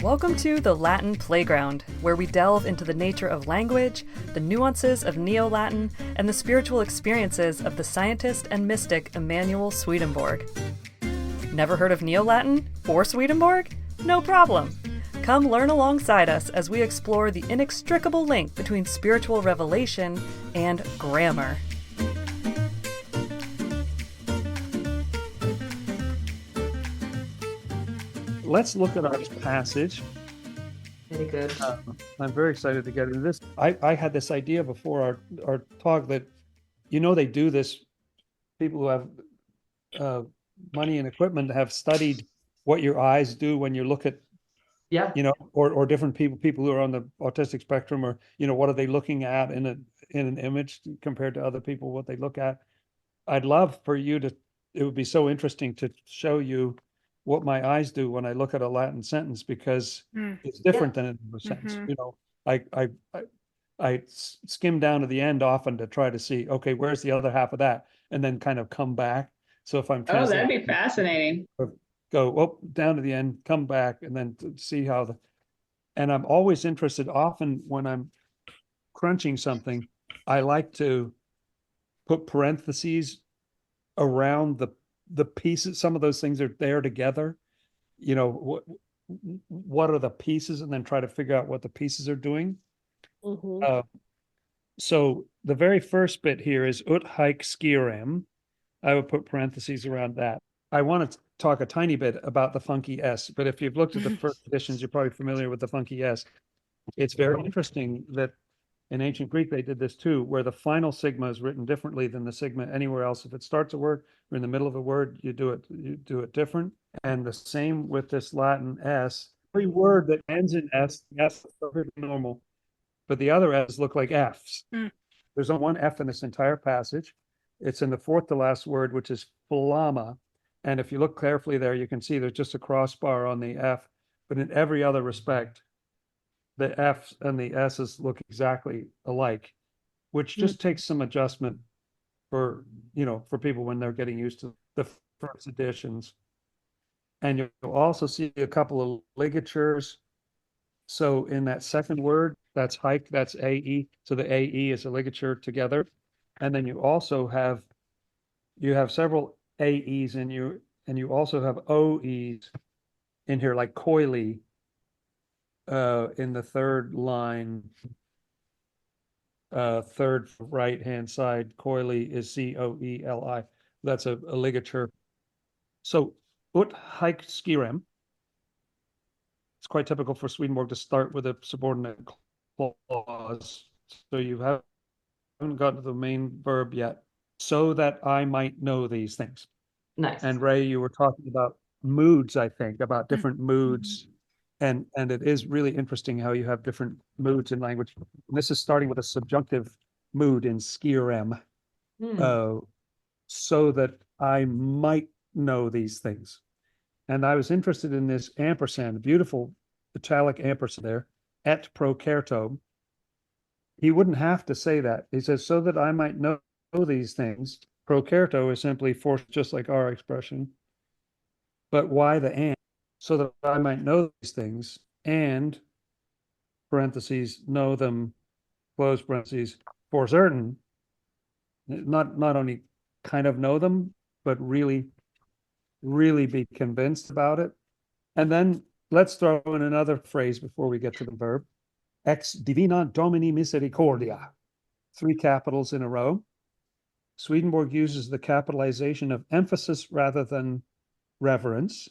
Welcome to the Latin Playground, where we delve into the nature of language, the nuances of NeoLatin, and the spiritual experiences of the scientist and mystic Emanuel Swedenborg. Never heard of NeoLatin or Swedenborg? No problem. Come learn alongside us as we explore the inextricable link between spiritual revelation and grammar. Let's look at our passage. Very good. I'm very excited to get into this. I had this idea before our talk that, they do this. People who have money and equipment have studied what your eyes do when you look at, or different people who are on the autistic spectrum, or, what are they looking at in an image compared to other people, what they look at. I'd love for you to, it would be so interesting to show you what my eyes do when I look at a Latin sentence, because it's different than a sentence. I skim down to the end often to try to see, okay, where's the other half of that, and then kind of come back. So if I'm that'd be fascinating. Go down to the end, come back, and then to see how and I'm always interested. Often when I'm crunching something, I like to put parentheses around the pieces. Some of those things are there together. What are the pieces, and then try to figure out what the pieces are doing. So the very first bit here is ut haec scirem. I would put parentheses around that. I want to talk a tiny bit about the funky S, but if you've looked at the first editions, you're probably familiar with the funky S. It's very interesting that in ancient Greek, they did this too, where the final sigma is written differently than the sigma anywhere else. If it starts a word or in the middle of a word, you do it different. And the same with this Latin S. Every word that ends in S, S is perfectly normal, but the other S's look like F's. There's only one F in this entire passage. It's in the fourth to last word, which is flamma. And if you look carefully there, you can see there's just a crossbar on the F, but in every other respect, the F's and the S's look exactly alike, which just takes some adjustment for people when they're getting used to the first editions. And you'll also see a couple of ligatures. So in that second word, that's hike, that's AE. So the AE is a ligature together. And then you also have several AEs in you, and you also have OEs in here, like coily. In the third line, third right-hand side, coily is COELI. That's a ligature. So ut haec scirem. It's quite typical for Swedenborg to start with a subordinate clause. So you haven't gotten to the main verb yet. So that I might know these things. Nice. And Ray, you were talking about moods, I think, about different moods. And it is really interesting how you have different moods in language. And this is starting with a subjunctive mood in scirem. So that I might know these things. And I was interested in this ampersand, beautiful italic ampersand there, et procerto. He wouldn't have to say that. He says, so that I might know these things. Procerto is simply forced, just like our expression. But why the and? So that I might know these things, and parentheses, know them, close parentheses, for certain. Not only kind of know them, but really be convinced about it. And then let's throw in another phrase before we get to the verb. Ex divina domini misericordia. 3 capitals in a row. Swedenborg uses the capitalization of emphasis rather than reverence,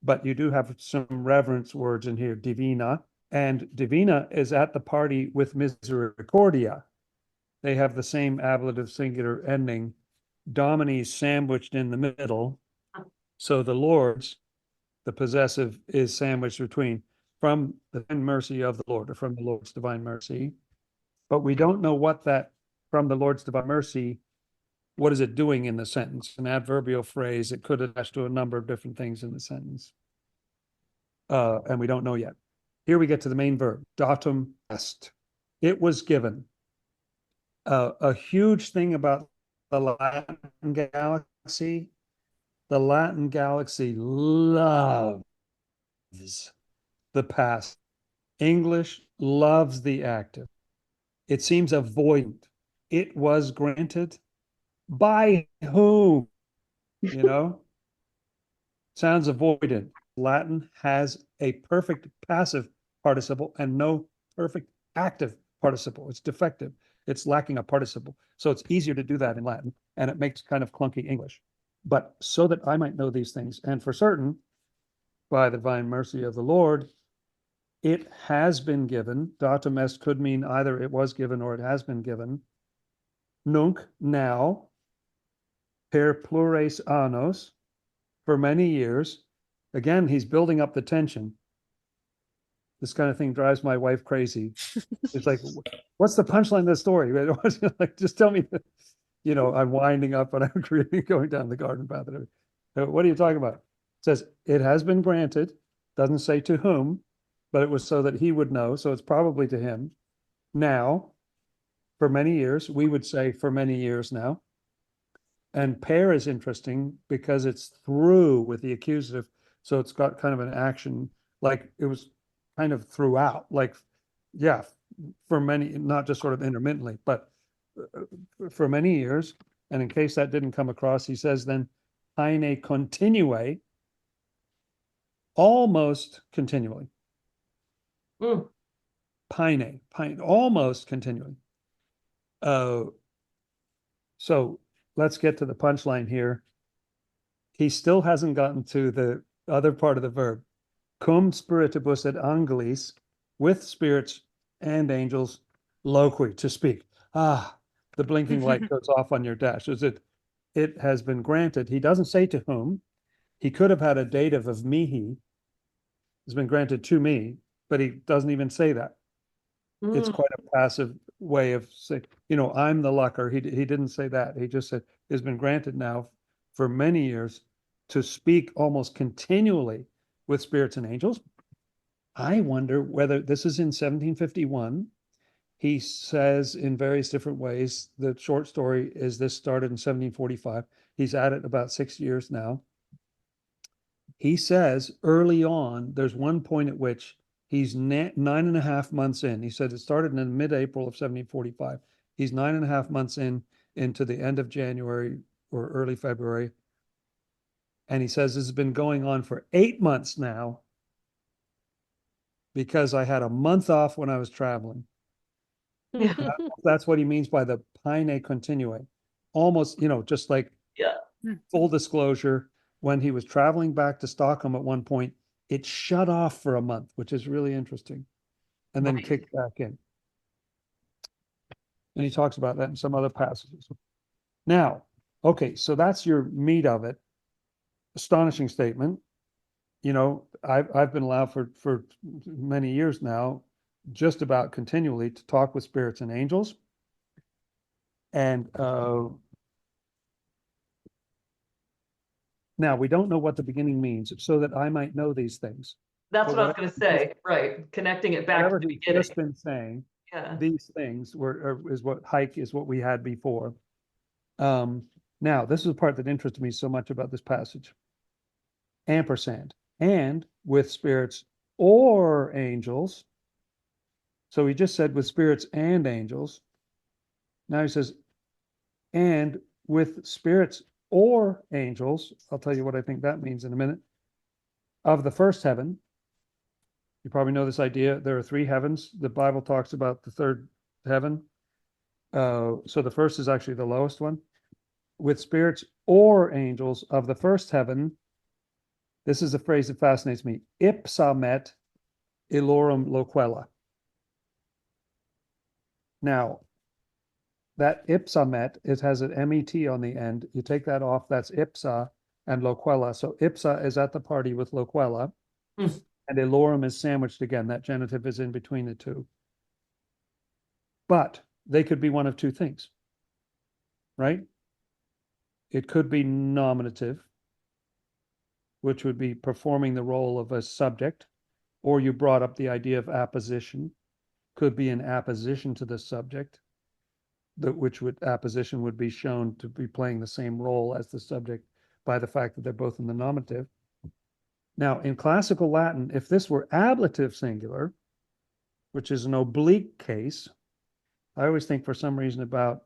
but you do have some reverence words in here, divina. And divina is at the party with misericordia. They have the same ablative singular ending. Domini is sandwiched in the middle. So the Lord's, the possessive, is sandwiched between, from the divine mercy of the Lord, or from the Lord's divine mercy. But we don't know what that, from the Lord's divine mercy, what is it doing in the sentence? An adverbial phrase. It could attach to a number of different things in the sentence. And we don't know yet. Here we get to the main verb, datum est. It was given. A huge thing about the Latin galaxy, the Latin galaxy loves the past. English loves the active. It seems avoidant. It was granted by whom? You know, sounds avoidant. Latin has a perfect passive participle and no perfect active participle. It's defective. It's lacking a participle. So it's easier to do that in Latin, and it makes kind of clunky English. But so that I might know these things, and for certain, by the divine mercy of the Lord, it has been given. Datum est could mean either it was given or it has been given. Nunc, now, per plures annos, for many years. Again, he's building up the tension. This kind of thing drives my wife crazy. It's like, what's the punchline of the story? Like, just tell me, I'm winding up and I'm creating, going down the garden path. What are you talking about? It says, it has been granted, doesn't say to whom, but it was so that he would know. So it's probably to him. Now, for many years, we would say for many years now. And pair is interesting because it's through with the accusative. So it's got kind of an action, like it was kind of throughout, like, yeah, for many, not just sort of intermittently, but for many years. And in case that didn't come across, he says then, haine continue, almost continually. Pine, almost continually. So let's get to the punchline here. He still hasn't gotten to the other part of the verb. Cum spiritibus et angelis, with spirits and angels, loqui, to speak. The blinking light goes off on your dash. It has been granted. He doesn't say to whom. He could have had a dative of mihi. It's been granted to me, but he doesn't even say that. It's quite a passive way of saying, I'm the lucker. He didn't say that. He just said, it's been granted now for many years to speak almost continually with spirits and angels. I wonder whether this is in 1751. He says in various different ways, the short story is this started in 1745. He's at it about 6 years now. He says early on, there's one point at which he's 9.5 months in. He said it started in mid-April of 1745. He's 9.5 months into the end of January or early February. And he says this has been going on for 8 months now because I had a month off when I was traveling. That's what he means by the paine continue. Almost, just like full disclosure, when he was traveling back to Stockholm at one point, it shut off for a month, which is really interesting, and then kicked back in. And he talks about that in some other passages. Now, okay, so that's your meat of it. Astonishing statement. I've been allowed for many years now, just about continually, to talk with spirits and angels. And now we don't know what the beginning means, so that I might know these things. That's what I was going to say, right? Connecting it back to the beginning. Just been saying, these things is what we had before. Now, this is the part that interested me so much about this passage. Ampersand, and with spirits or angels. So he just said with spirits and angels. Now he says, and with spirits or angels. I'll tell you what I think that means in a minute. Of the first heaven. You probably know this idea. There are 3 heavens. The Bible talks about the third heaven. So the first is actually the lowest one. With spirits or angels of the first heaven. This is a phrase that fascinates me. Ipsa met illorum loquella. Now, that ipsa met, it has an MET on the end. You take that off, that's ipsa and loquella. So ipsa is at the party with loquella, and illorum is sandwiched again. That genitive is in between the two. But they could be one of 2 things, right? It could be nominative, which would be performing the role of a subject, or you brought up the idea of apposition, could be an apposition to the subject, apposition would be shown to be playing the same role as the subject by the fact that they're both in the nominative. Now, in classical Latin, if this were ablative singular, which is an oblique case, I always think for some reason about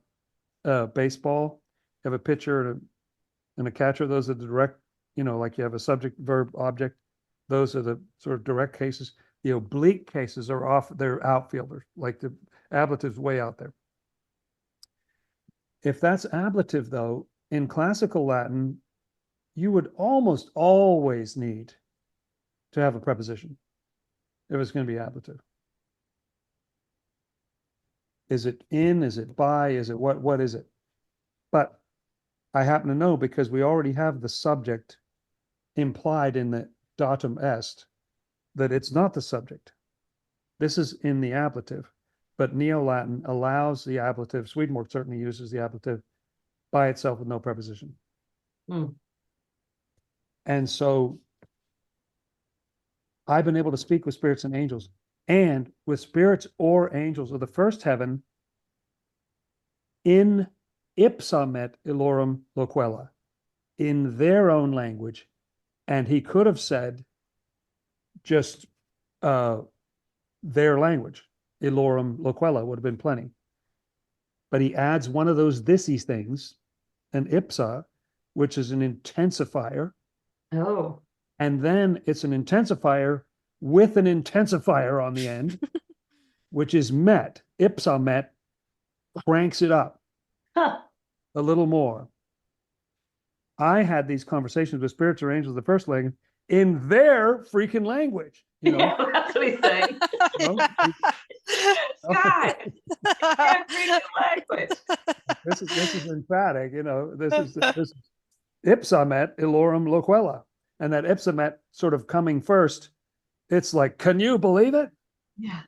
baseball, you have a pitcher and a catcher. Those are the direct, like you have a subject, verb, object. Those are the sort of direct cases. The oblique cases they're outfielders, like the ablative's way out there. If that's ablative, though, in classical Latin, you would almost always need to have a preposition if it's going to be ablative. Is it in? Is it by? Is it what? What is it? But I happen to know because we already have the subject implied in the datum est that it's not the subject. This is in the ablative, but NeoLatin allows the ablative. Swedenborg certainly uses the ablative by itself with no preposition. And so I've been able to speak with spirits and angels, and with spirits or angels of the first heaven in ipsa met illorum loquella, in their own language. And he could have said just their language, illorum loquella would have been plenty. But he adds one of those thisy things, an ipsa, which is an intensifier. Oh. And then it's an intensifier with an intensifier on the end, which is met. Ipsa met cranks it up a little more. I had these conversations with spirits or angels of the first language in their freaking language. Yeah, that's what he's saying. Scott, every language. This is emphatic. This is ipsa met illorum loquella, and that ipsa met sort of coming first. It's like, can you believe it? Yeah.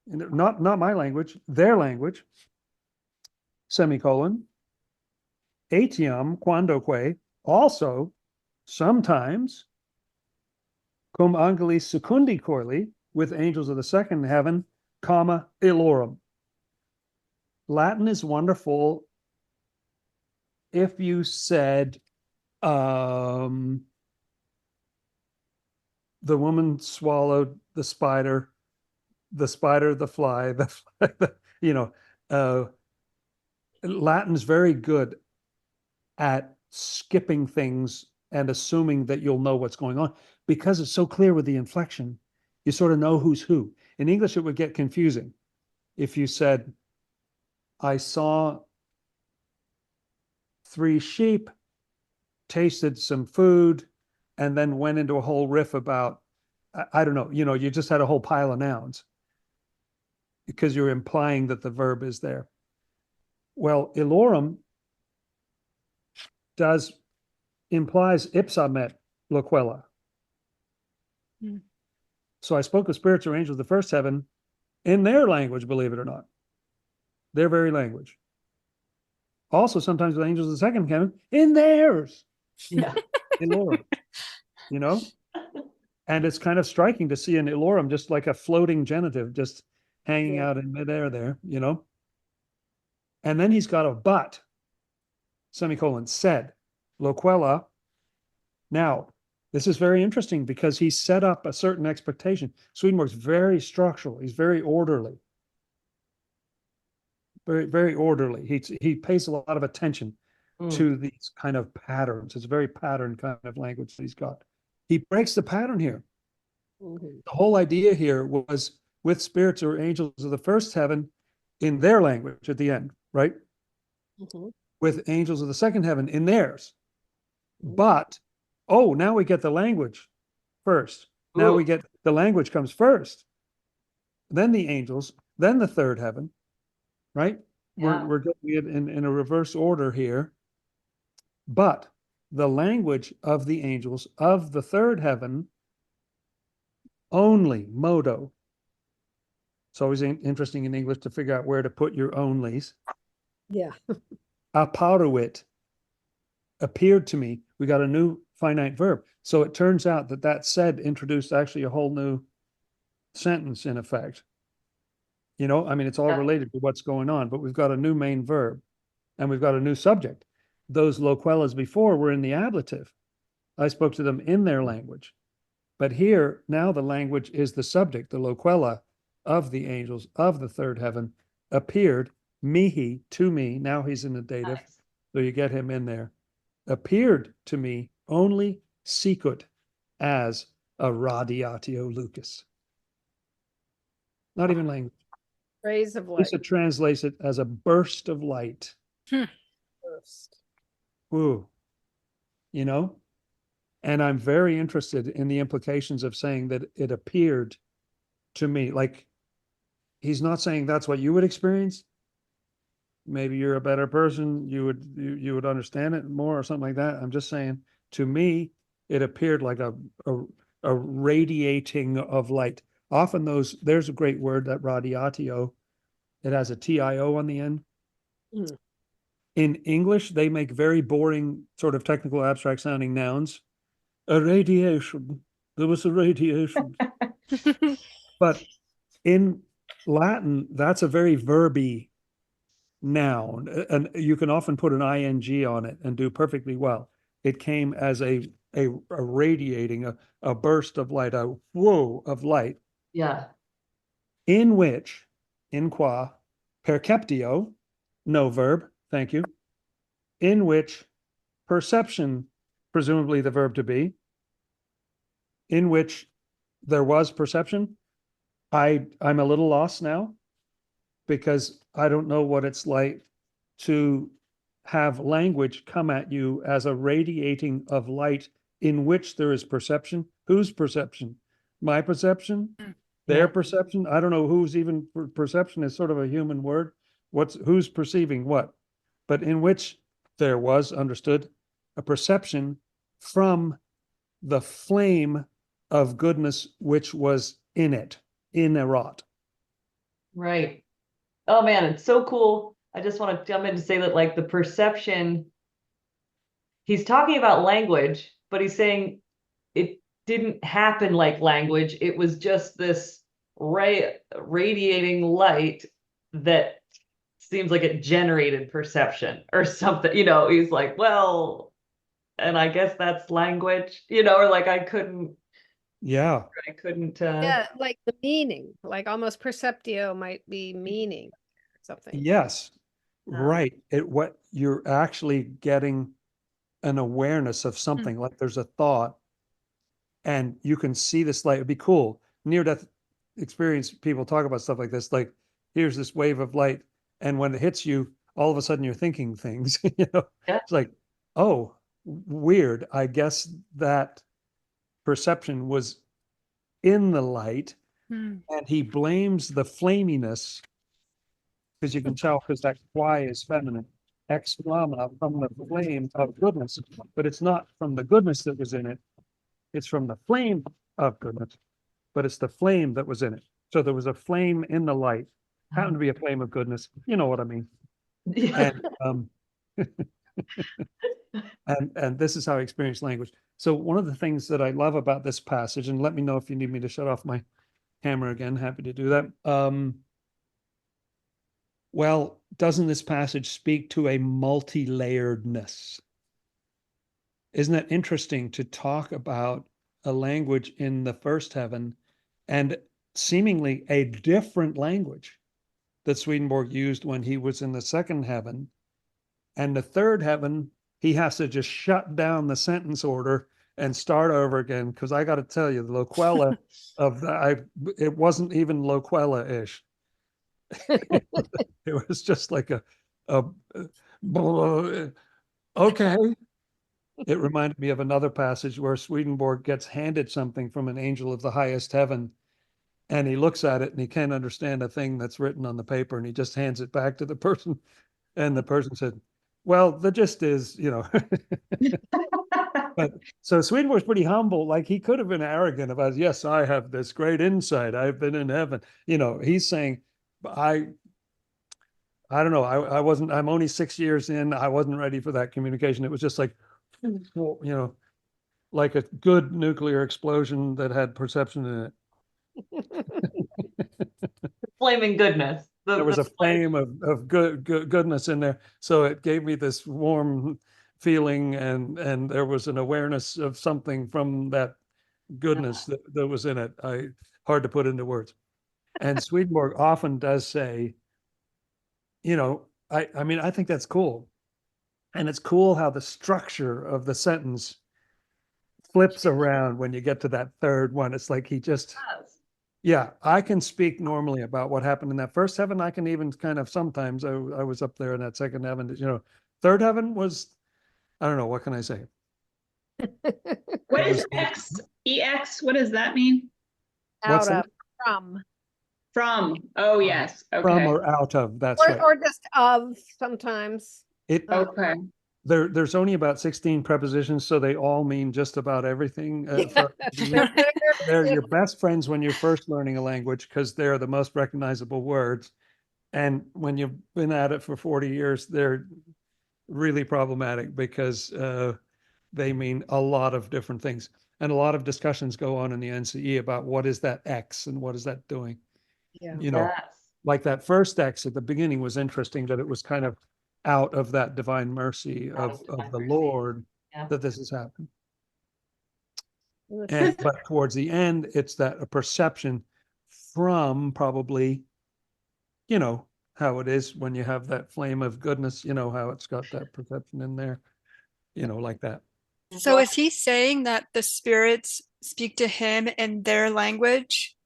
Not my language, their language. Semicolon. Etiam quandoque, also sometimes cum angelis secundi coeli, with angels of the second heaven, comma illorum. Latin is wonderful if you said the woman swallowed the spider, the fly, Latin's very good at skipping things and assuming that you'll know what's going on because it's so clear with the inflection. You sort of know who's who. In English, it would get confusing if you said, I saw 3 sheep, tasted some food, and then went into a whole riff about, I don't know, you just had a whole pile of nouns because you're implying that the verb is there. Well, illorum implies ipsa met loquella. So I spoke with spirits or angels of the first heaven in their language, believe it or not, their very language. Also, sometimes with angels of the second heaven in theirs. Yeah. Illorum, and it's kind of striking to see an illorum just like a floating genitive just hanging out in midair there, And then he's got a but, semicolon, said, loquella. Now, this is very interesting because he set up a certain expectation. Swedenborg's very structural. He's very orderly. Very, very orderly. He pays a lot of attention to these kind of patterns. It's a very pattern kind of language that he's got. He breaks the pattern here. The whole idea here was with spirits or angels of the first heaven in their language at the end, right? With angels of the second heaven in theirs. But, now we get the language first. Now we get the language comes first. Then the angels, then the third heaven, right? Yeah. We're getting it in a reverse order here. But the language of the angels of the third heaven only, modo. It's always interesting in English to figure out where to put your onlys. Yeah. Apparuit, appeared to me. We got a new finite verb. So it turns out that said introduced actually a whole new sentence in effect. It's all related to what's going on, but we've got a new main verb and we've got a new subject. Those loquellas before were in the ablative. I spoke to them in their language. But here, now the language is the subject, the loquela of the angels of the third heaven appeared, mihi, to me. Now he's in the dative, Nice. so you get him in there. Appeared to me only sicut as a radiatio lucus. Not even language. Rays of light. Lisa translates it as a burst of light. Burst. Ooh. You know? And I'm very interested in the implications of saying that it appeared to me. Like, he's not saying that's what you would experience. Maybe you're a better person. You would understand it more or something like that. I'm just saying, to me, it appeared like a radiating of light. Often there's a great word, that radiatio. It has a TIO on the end. Mm. In English, they make very boring, sort of technical, abstract sounding nouns. A radiation. There was a radiation. But in Latin, that's a very verby noun. And you can often put an ing on it and do perfectly well. It came as a radiating, a burst of light, a whoa of light. Yeah. In which, in qua, perceptio, no verb, thank you, in which perception, presumably the verb to be, in which there was perception. I'm a little lost now because I don't know what it's like to have language come at you as a radiating of light in which there is perception. Whose perception? My perception? Their perception? I don't know who's even, perception is sort of a human word. Who's perceiving what? But in which there was, understood, a perception from the flame of goodness which was in it, in Erot. Right. Oh man, it's so cool. I just want to jump in to say that, like, the perception, he's talking about language, but he's saying it didn't happen like language. It was just this radiating light that seems like it generated perception or something. He's like, well, and I guess that's language, or like I couldn't. Yeah. Yeah, like the meaning, like almost perceptio might be meaning or something. Yes. Right. What you're actually getting an awareness of something, like there's a thought and you can see this light. It'd be cool. Near-death experience, people talk about stuff like this, like here's this wave of light, and when it hits you, all of a sudden you're thinking things. Yeah. It's like, oh, weird. I guess that perception was in the light, and he blames the flaminess, because you can tell, because that Y is feminine, ex flamma, from the flame of goodness, but it's not from the goodness that was in it. It's from the flame of goodness, but it's the flame that was in it. So there was a flame in the light, happened to be a flame of goodness. You know what I mean? Yeah. And this is how I experience language. So one of the things that I love about this passage, and let me know if you need me to shut off my camera again, happy to do that. Well, doesn't this passage speak to a multi-layeredness? Isn't it interesting to talk about a language in the first heaven and seemingly a different language that Swedenborg used when he was in the second heaven? And the third heaven, he has to just shut down the sentence order and start over again. Because I got to tell you, the loquela it wasn't even loquela-ish. It was just like a okay. It reminded me of another passage where Swedenborg gets handed something from an angel of the highest heaven, and he looks at it and he can't understand a thing that's written on the paper, and he just hands it back to the person, and the person said, well, the gist is, But so Swedenborg's pretty humble. Like, he could have been arrogant about, yes, I have this great insight, I've been in heaven. He's saying, I don't know, I'm only 6 years in, I wasn't ready for that communication. It was just like, like a good nuclear explosion that had perception in it. Flaming goodness. There was a flame of goodness in there. So it gave me this warm feeling, and there was an awareness of something from that goodness that was in it. Hard to put into words. And Swedenborg often does say, I mean, I think that's cool. And it's cool how the structure of the sentence flips around when you get to that third one. It's like he just, yeah, I can speak normally about what happened in that first heaven. I can even kind of sometimes, I was up there in that second heaven, third heaven was, I don't know, what can I say? What is X? EX? What does that mean? What's Out of, that? from. From. Oh, yes. Okay. From or out of, that's right. Or just of sometimes. Okay. There's only about 16 prepositions, so they all mean just about everything. They're your best friends when you're first learning a language because they're the most recognizable words. And when you've been at it for 40 years, they're really problematic because they mean a lot of different things. And a lot of discussions go on in the NCE about what is that X and what is that doing? Yeah. Like that first X at the beginning was interesting, that it was kind of out of that divine mercy of the Lord that this has happened. But towards the end, it's that a perception from probably, how it is when you have that flame of goodness, how it's got that perception in there, like that. So is he saying that the spirits speak to him in their language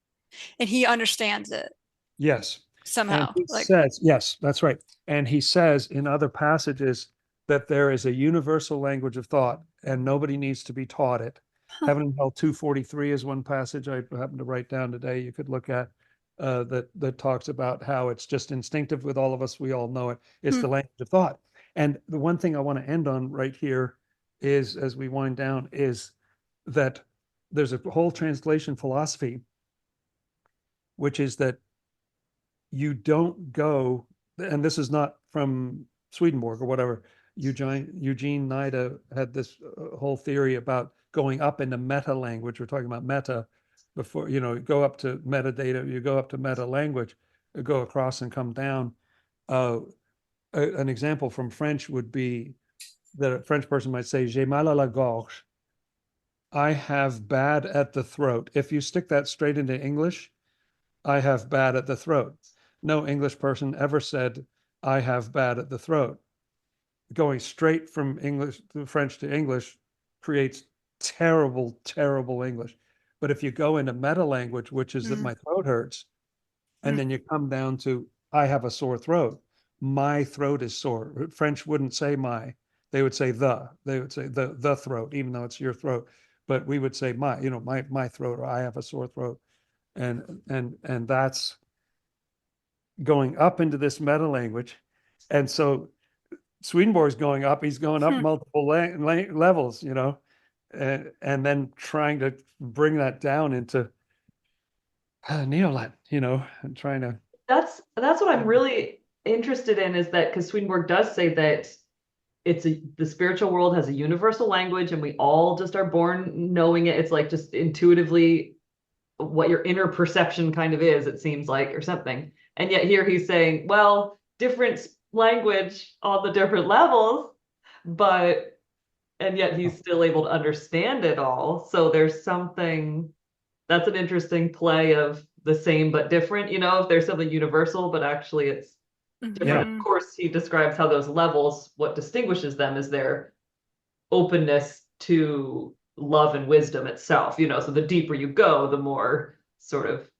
and he understands it? Yes. Somehow. And he says, yes, that's right. And he says in other passages that there is a universal language of thought and nobody needs to be taught it. Heaven and Hell 243 is one passage I happened to write down today. You could look at that talks about how it's just instinctive with all of us. We all know it. It's the language of thought. And the one thing I want to end on right here is, as we wind down, is that there's a whole translation philosophy, which is that you don't go, and this is not from Swedenborg or whatever. Eugene Nida had this whole theory about going up into meta language. We're talking about meta before, go up to metadata, you go up to meta language, go across and come down. An example from French would be that a French person might say, j'ai mal à la gorge. I have bad at the throat. If you stick that straight into English, I have bad at the throat. No English person ever said, I have bad at the throat. Going straight from English to French to English creates terrible, terrible English. But if you go into meta language, which is that my throat hurts, and then you come down to, I have a sore throat. My throat is sore. French wouldn't say my, they would say the. They would say the throat, even though it's your throat. But we would say my throat, or I have a sore throat. And that's going up into this meta language. And so Swedenborg's going up, he's going up multiple levels, and then trying to bring that down into NeoLatin, and trying to. That's what I'm really interested in, is that because Swedenborg does say that the spiritual world has a universal language and we all just are born knowing it. It's like just intuitively what your inner perception kind of is, it seems like, or something. And yet here he's saying, well, different language on the different levels, and yet he's still able to understand it all. So there's something, that's an interesting play of the same but different, if there's something universal, but actually it's different. Yeah. Of course, he describes how those levels, what distinguishes them is their openness to love and wisdom itself, so the deeper you go, the more sort of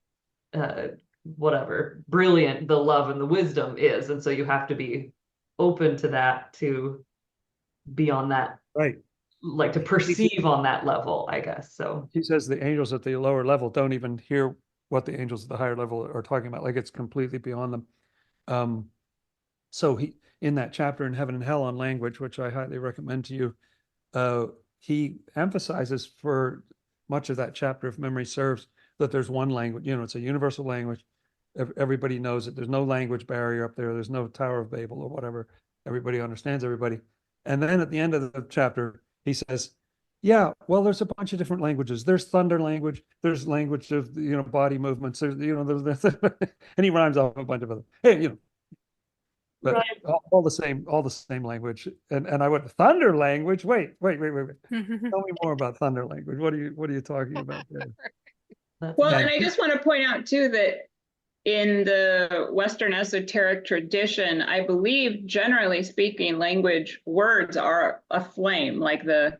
brilliant the love and the wisdom is. And so you have to be open to that, to be on that, right, like to perceive on that level, I guess. So he says the angels at the lower level don't even hear what the angels at the higher level are talking about, like it's completely beyond them. So he, in that chapter in Heaven and Hell on language, which I highly recommend to you, he emphasizes for much of that chapter, if memory serves, that there's one language, it's a universal language. Everybody knows it. There's no language barrier up there. There's no Tower of Babel or whatever. Everybody understands everybody. And then at the end of the chapter, he says, yeah, well, there's a bunch of different languages. There's thunder language. There's language of, body movements. There's, and he rhymes off a bunch of them. Hey, but Right. all the same language. And I went, thunder language. Wait. Tell me more about thunder language. What are you talking about there? That's Well, And- and I just want to point out too that in the Western esoteric tradition, I believe, generally speaking, language words are a flame. Like the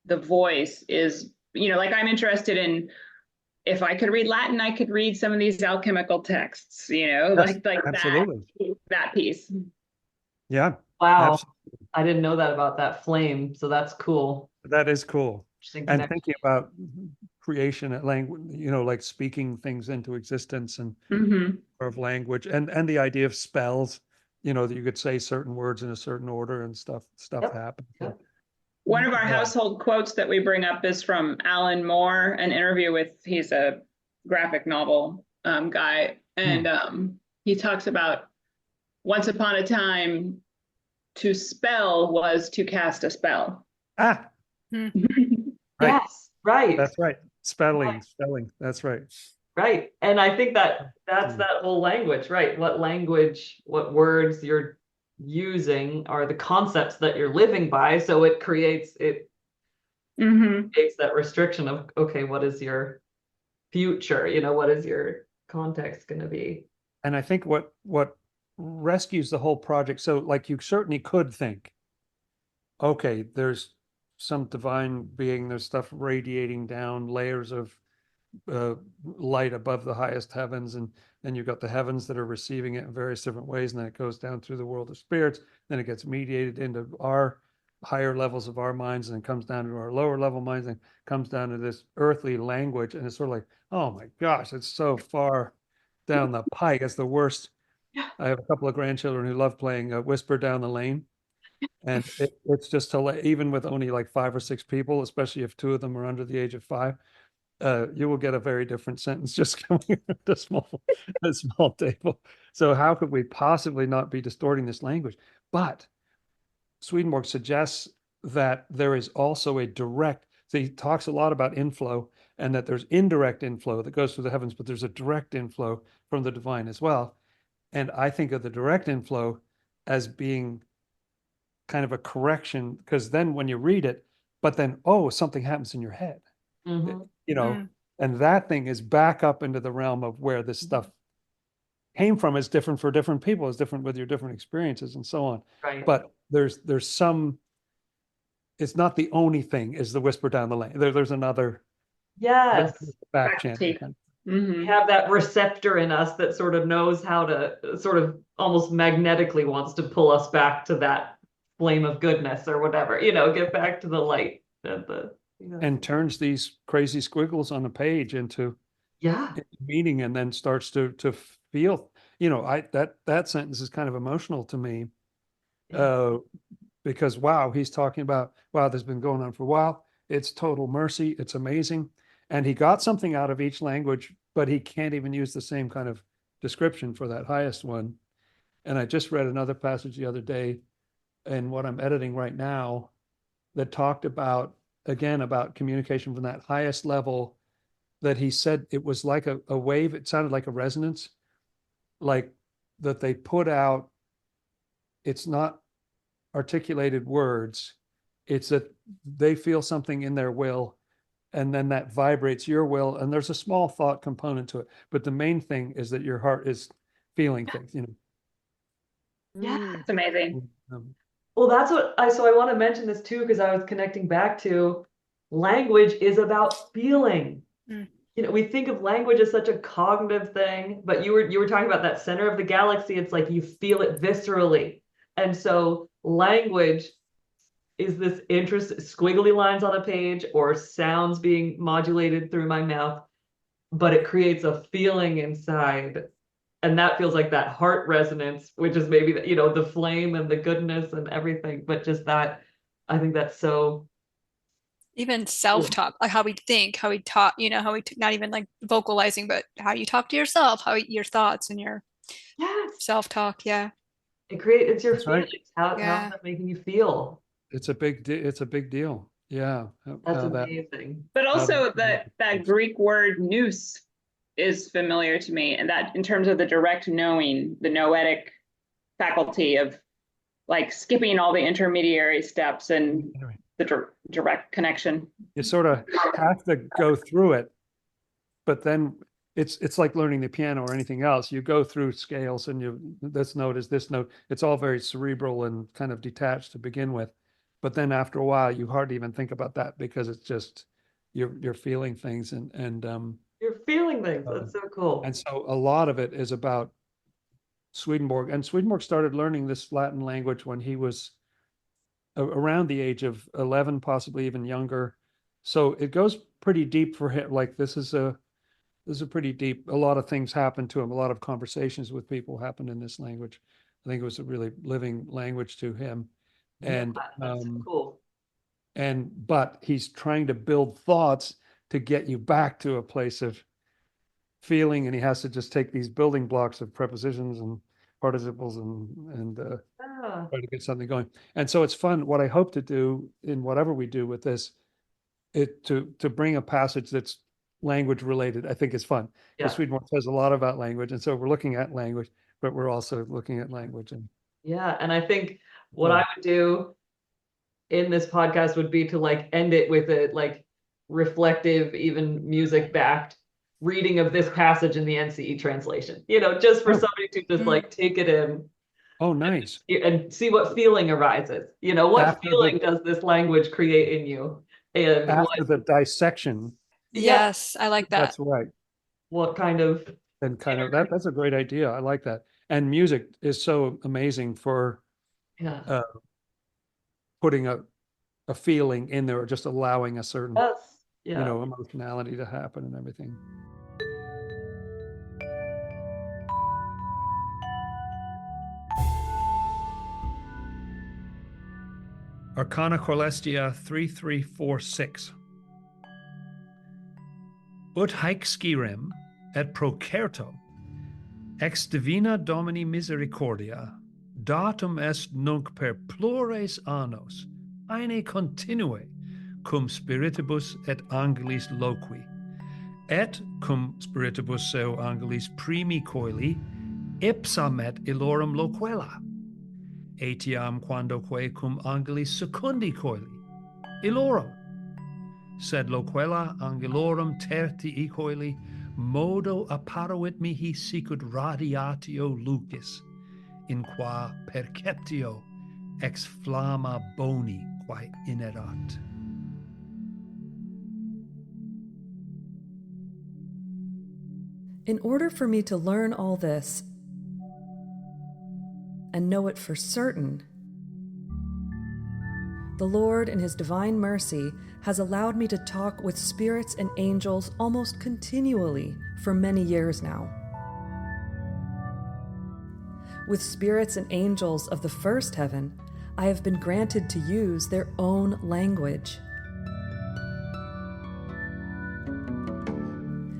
voice is, like I'm interested in. If I could read Latin, I could read some of these alchemical texts. Yes, like absolutely. that piece. Yeah, wow. absolutely. I didn't know that about that flame, so that's cool. That is cool. Interesting And connection. thinking about creation at language, like speaking things into existence and Mm-hmm. of language, and the idea of spells, that you could say certain words in a certain order and stuff Yep. happens. Yep. One of our Yeah. household quotes that we bring up is from Alan Moore, an interview he's a graphic novel guy. And he talks about once upon a time, to spell was to cast a spell. Ah, Hmm. right. Yes, right. That's right. Spelling. That's right. Right. And I think that's Mm. that whole language, right? What language, what words you're using are the concepts that you're living by. So it creates Mm-hmm. that restriction of, okay, what is your future? What is your context going to be? And I think what rescues the whole project, so like you certainly could think, okay, there's some divine being, there's stuff radiating down layers of light above the highest heavens, and then you've got the heavens that are receiving it in various different ways, and then it goes down through the world of spirits, then it gets mediated into our higher levels of our minds, and comes down to our lower level minds, and comes down to this earthly language, and it's sort of like, oh my gosh, it's so far down the pike. It's the worst. I have a couple of grandchildren who love playing Whisper Down the Lane, and it's just even with only like 5 or 6 people, especially if 2 of them are under the age of 5, you will get a very different sentence just coming at a small table. So how could we possibly not be distorting this language? But Swedenborg suggests that there is also a direct, so he talks a lot about inflow, and that there's indirect inflow that goes through the heavens, but there's a direct inflow from the divine as well. And I think of the direct inflow as being kind of a correction, because then when you read it, but then, something happens in your head. Mhm. And that thing is back up into the realm of where this stuff came from. Is different for different people, is different with your different experiences and so on. Right. But there's some, it's not the only thing is the whisper down the lane. There's another Yes. back Faculty. channel. Mm-hmm. We have that receptor in us that sort of knows how to sort of almost magnetically wants to pull us back to that flame of goodness or whatever, get back to the light And turns these crazy squiggles on a page into meaning, and then starts to feel, that sentence is kind of emotional to me. Because he's talking about, this has been going on for a while. It's total mercy. It's amazing. And he got something out of each language, but he can't even use the same kind of description for that highest one. And I just read another passage the other day in what I'm editing right now that talked about communication from that highest level, that he said it was like a wave. It sounded like a resonance, like that they put out. It's not articulated words. It's that they feel something in their will, and then that vibrates your will. And there's a small thought component to it. But the main thing is that your heart is feeling things, Yeah. It's amazing. Well, that's what I want to mention this too, because I was connecting back to language is about feeling. Mm. We think of language as such a cognitive thing, but you were talking about that center of the galaxy. It's like you feel it viscerally. And so language is this squiggly lines on a page or sounds being modulated through my mouth, but it creates a feeling inside. And that feels like that heart resonance, which is maybe the flame and the goodness and everything. But just that, I think that's so. Even self-talk, like how we think, how we talk, not even like vocalizing, but how you talk to yourself, how your thoughts and your self-talk. Yeah. It's your That's feelings. right. How's that making you feel? It's a big deal. Yeah. That's amazing. But also that Greek word nous is familiar to me, and that in terms of the direct knowing, the noetic faculty of like skipping all the intermediary steps and the direct connection. You sort of have to go through it, but then it's like learning the piano or anything else. You go through scales and this note is this note. It's all very cerebral and kind of detached to begin with. But then after a while, you hardly even think about that because it's just you're feeling things and you're feeling things. That's so cool. And so a lot of it is about Swedenborg. And Swedenborg started learning this Latin language when he was around the age of 11, possibly even younger. So it goes pretty deep for him. Like this is a pretty deep. A lot of things happened to him. A lot of conversations with people happened in this language. I think it was a really living language to him. And that's cool. But he's trying to build thoughts to get you back to a place of feeling, and he has to just take these building blocks of prepositions and participles and try to get something going. And so it's fun. What I hope to do in whatever we do with this, to bring a passage that's language related, I think is fun. Because Swedenborg says a lot about language, and so we're looking at language, but we're also looking at language. And and I think what I would do in this podcast would be to like end it with a like reflective, even music backed reading of this passage in the NCE translation, just for somebody to just like take it in. Oh, nice. And see what feeling arises. What after feeling does this language create in you? And after the dissection. Yes, I like that. That's right. What kind of that's a great idea. I like that. And music is so amazing for putting a feeling in there, or just allowing a certain emotionality to happen and everything. Arcana Cœlestia 3346. Ut haec scirem et procerto ex divina Domini misericordia datum est nunc per plures annos aine continue cum spiritibus et angelis loqui et cum spiritibus seu angelis primi coeli ipsamet illorum loquela etiam quandoque cum angelis secundi coeli illorum sed loquela angelorum tertii coeli modo apparuit mihi sicut radiatio lucis in qua perceptio ex flamma boni quae inerat. In order for me to learn all this and know it for certain, the Lord, in His divine mercy, has allowed me to talk with spirits and angels almost continually for many years now. With spirits and angels of the first heaven, I have been granted to use their own language.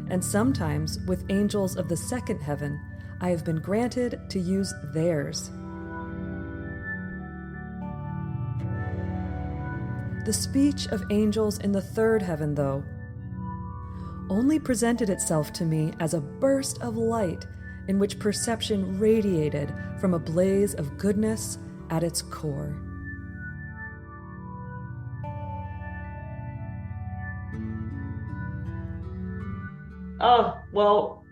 And sometimes with angels of the second heaven, I have been granted to use theirs. The speech of angels in the third heaven, though, only presented itself to me as a burst of light in which perception radiated from a blaze of goodness at its core. Oh, well,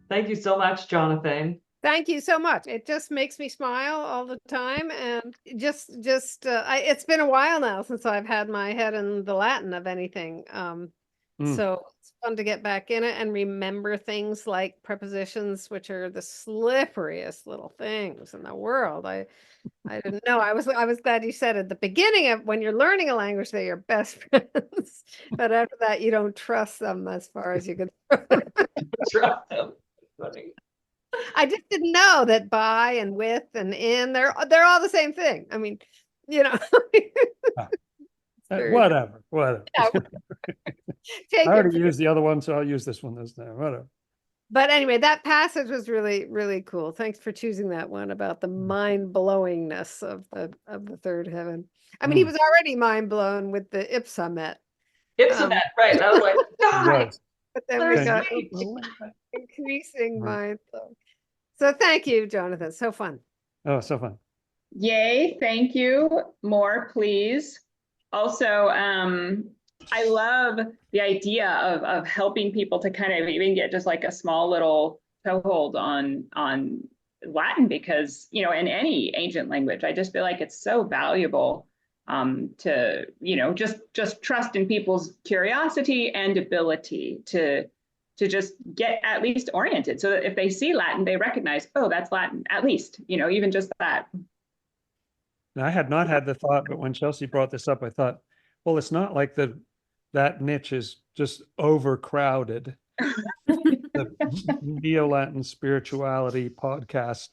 thank you so much, Jonathan. Thank you so much. It just makes me smile all the time, and it's been a while now since I've had my head in the Latin of anything. So it's fun to get back in it and remember things like prepositions, which are the slipperiest little things in the world. I didn't know. I was glad you said at the beginning of when you're learning a language, they're your best friends, but after that, you don't trust them as far as you can trust them. Funny. I just didn't know that by and with and in, they're all the same thing. I mean, whatever. Yeah. I already used the other one, so I'll use this one this time. Whatever. But anyway, that passage was really, really cool. Thanks for choosing that one about the mind-blowingness of the third heaven. I mean, he was already mind-blown with the ipsamet. Ipsamet, right. I was like, God. But then we got increasing mind. So thank you, Jonathan. So fun. Oh, so fun. Yay, thank you. More, please. Also, I love the idea of helping people to kind of even get just like a small little toehold on Latin, because, you know, in any ancient language, I just feel like it's so valuable to, you know, just trust in people's curiosity and ability to just get at least oriented, so that if they see Latin, they recognize, oh, that's Latin, at least, you know, even just that. Now, I had not had the thought, but when Chelsea brought this up, I thought, well, it's not like that niche is just overcrowded. The NeoLatin spirituality podcast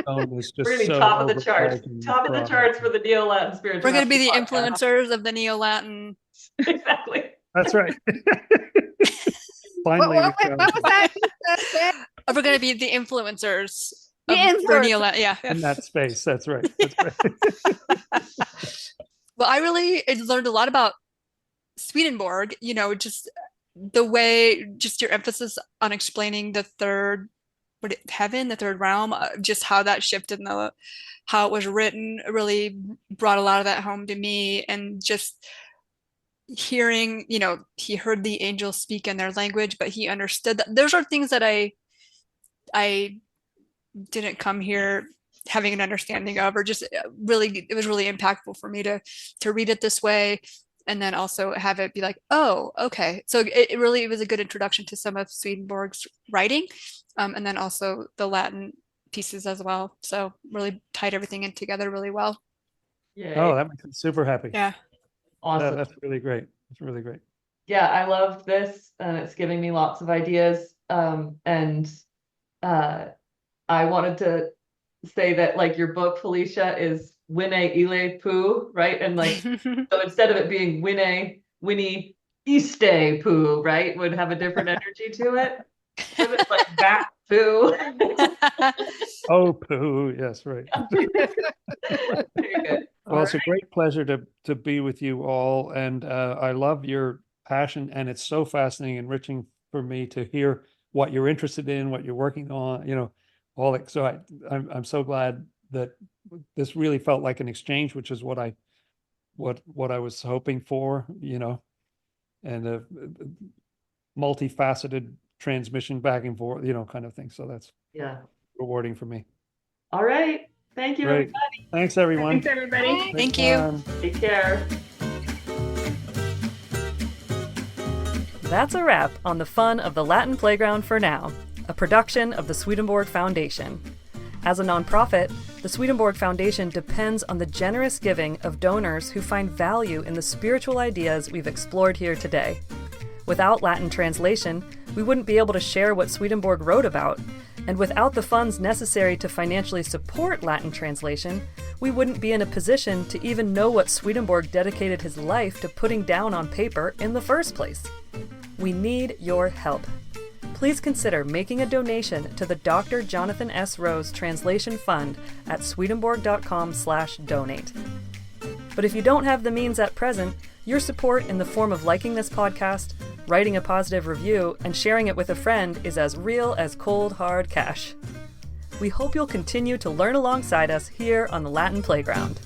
zone is just We're gonna be so top of the charts. overcrowded. Top of the charts for the NeoLatin spirituality. We're going to be the podcast. influencers of the NeoLatin. Exactly. That's right. Finally, What was that? We're going to be the influencers. The for influencers. NeoLatin. Yeah. in that space. That's right. That's right. Well, I learned a lot about Swedenborg, you know, just the way, just your emphasis on explaining the third heaven, the third realm, just how that shifted and how it was written really brought a lot of that home to me. And just hearing, you know, he heard the angels speak in their language, but he understood that. Those are things that I didn't come here having an understanding of, or just really, it was really impactful for me to read it this way, and then also have it be like, oh, okay. So it really was a good introduction to some of Swedenborg's writing, and then also the Latin pieces as well. So really tied everything in together really well. Yeah. Oh, that makes me super happy. Yeah. Awesome. That's really great. It's really great. Yeah, I love this, and it's giving me lots of ideas. And I wanted to say that, like, your book, Felicia, is Winne Ile Poo, right? And like, so instead of it being Winnie Iste Poo, right, would have a different energy to it. So it's like that poo. Oh, poo. Yes, right. Very good. Well, it's a great pleasure to be with you all, and I love your passion, and it's so fascinating, enriching for me to hear what you're interested in, what you're working on, you know, all that. So I'm so glad that this really felt like an exchange, which is what I was hoping for, you know, and a multifaceted transmission back and forth, you know, kind of thing. So that's rewarding for me. All right. Thank you, Great. everybody. Thanks, everyone. Thanks, everybody. Thank you. Take care. That's a wrap on the fun of the Latin Playground for now, a production of the Swedenborg Foundation. As a nonprofit, the Swedenborg Foundation depends on the generous giving of donors who find value in the spiritual ideas we've explored here today. Without Latin translation, we wouldn't be able to share what Swedenborg wrote about, and without the funds necessary to financially support Latin translation, we wouldn't be in a position to even know what Swedenborg dedicated his life to putting down on paper in the first place. We need your help. Please consider making a donation to the Dr. Jonathan S. Rose Translation Fund at swedenborg.com/donate. But if you don't have the means at present, your support in the form of liking this podcast, writing a positive review, and sharing it with a friend is as real as cold, hard cash. We hope you'll continue to learn alongside us here on the Latin Playground.